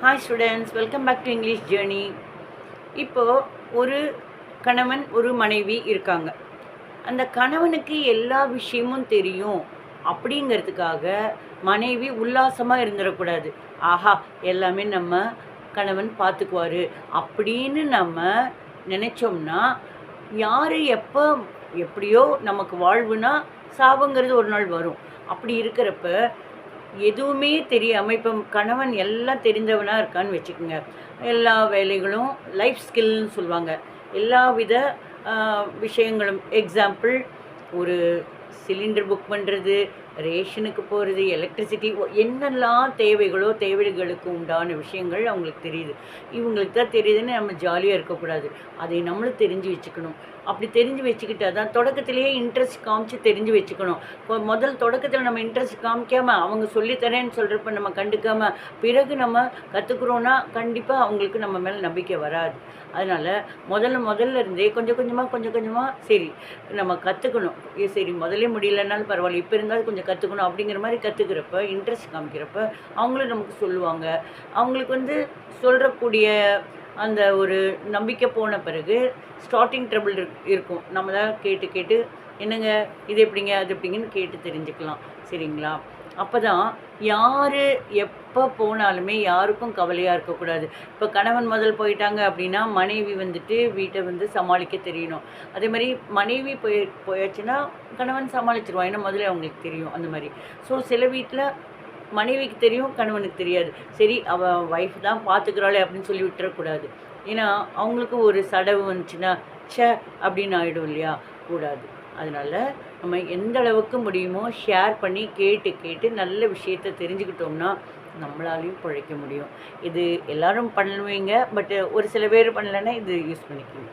Hi students, welcome back to English journey. இப்போது ஒரு கணவன் ஒரு மனைவி இருக்காங்க. அந்த கணவனுக்கு எல்லா விஷயமும் தெரியும் அப்படிங்கிறதுக்காக மனைவி உல்லாசமாக இருந்துடக்கூடாது. ஆஹா, எல்லாமே நம்ம கணவன் பார்த்துக்குவாரு அப்படின்னு நம்ம நினச்சோம்னா, யார் எப்போ எப்படியோ நமக்கு வாழ்வுனா சாவுங்கிறது ஒரு நாள் வரும். அப்படி இருக்கிறப்ப எதுவுமே தெரியாமல் இப்போ கணவன் எல்லாம் தெரிந்தவனாக இருக்கான்னு வச்சுக்கோங்க. எல்லா வேலைகளும் லைஃப் ஸ்கில்னு சொல்லுவாங்க. எல்லா வித விஷயங்களும் எக்ஸாம்பிள், ஒரு சிலிண்டர் புக் பண்ணுறது, ரேஷனுக்கு போகிறது, எலக்ட்ரிசிட்டி, என்னெல்லாம் தேவைகளோ தேவைகளுக்கு உண்டான விஷயங்கள் அவங்களுக்கு தெரியுது. இவங்களுக்கு தான் தெரியுதுன்னு நம்ம ஜாலியாக இருக்கக்கூடாது. அதை நம்மளும் தெரிஞ்சு வச்சுக்கணும். அப்படி தெரிஞ்சு வச்சுக்கிட்டா தான் தொடக்கத்திலேயே இன்ட்ரெஸ்ட் காமிச்சு தெரிஞ்சு வச்சுக்கணும். இப்போ முதல் தொடக்கத்தில் நம்ம இன்ட்ரெஸ்ட் காமிக்காமல் அவங்க சொல்லித்தரேன்னு சொல்கிறப்ப நம்ம கண்டுக்காமல் பிறகு நம்ம கற்றுக்குறோன்னா கண்டிப்பாக அவங்களுக்கு நம்ம மேலே நம்பிக்கை வராது. அதனால் முதல்ல இருந்தே கொஞ்சம் கொஞ்சமாக சரி நம்ம கற்றுக்கணும். சரி முதல்ல முடியலன்னாலும் பரவாயில்ல, இப்போ இருந்தாலும் கொஞ்சம் கற்றுக்கணும் அப்படிங்கிற மாதிரி கற்றுக்கிறப்ப இன்ட்ரெஸ்ட் காமிக்கிறப்ப அவங்களும் நமக்கு சொல்லுவாங்க. அவங்களுக்கு சொல்கிறக்கூடிய அந்த ஒரு நம்பிக்கை போன பிறகு ஸ்டார்டிங் ட்ரபிள் இருக்கும். நம்ம தான் கேட்டு என்னங்க இது எப்படிங்க அது எப்படிங்கன்னு கேட்டு தெரிஞ்சுக்கலாம். சரிங்களா? அப்போ தான் யார் எப்போ போனாலுமே யாருக்கும் கவலையாக இருக்கக்கூடாது. இப்போ கணவன் முதல் போயிட்டாங்க அப்படின்னா மனைவி வீட்டை சமாளிக்க தெரியணும். அதே மாதிரி மனைவி போயாச்சுன்னா கணவன் சமாளிச்சிருவான். ஏன்னா முதல்ல அவங்களுக்கு தெரியும் அந்த மாதிரி. ஸோ சில வீட்டில் மனைவிக்கு தெரியும், கணவனுக்கு தெரியாது. சரி அவள் ஒய்ஃப் தான் பார்த்துக்கிறாளே அப்படின்னு சொல்லி விட்டுறக்கூடாது. ஏன்னா அவங்களுக்கு ஒரு சடவு வந்துச்சுன்னா அப்படின்னு ஆகிடும் இல்லையா? கூடாது. அதனால் நம்ம எந்த அளவுக்கு முடியுமோ ஷேர் பண்ணி கேட்டு நல்ல விஷயத்தை தெரிஞ்சுக்கிட்டோம்னா நம்மளாலையும் பிழைக்க முடியும். இது எல்லோரும் பண்ணுவீங்க, பட் ஒரு சில பேர் பண்ணலைன்னா இது யூஸ் பண்ணிக்குவீங்க.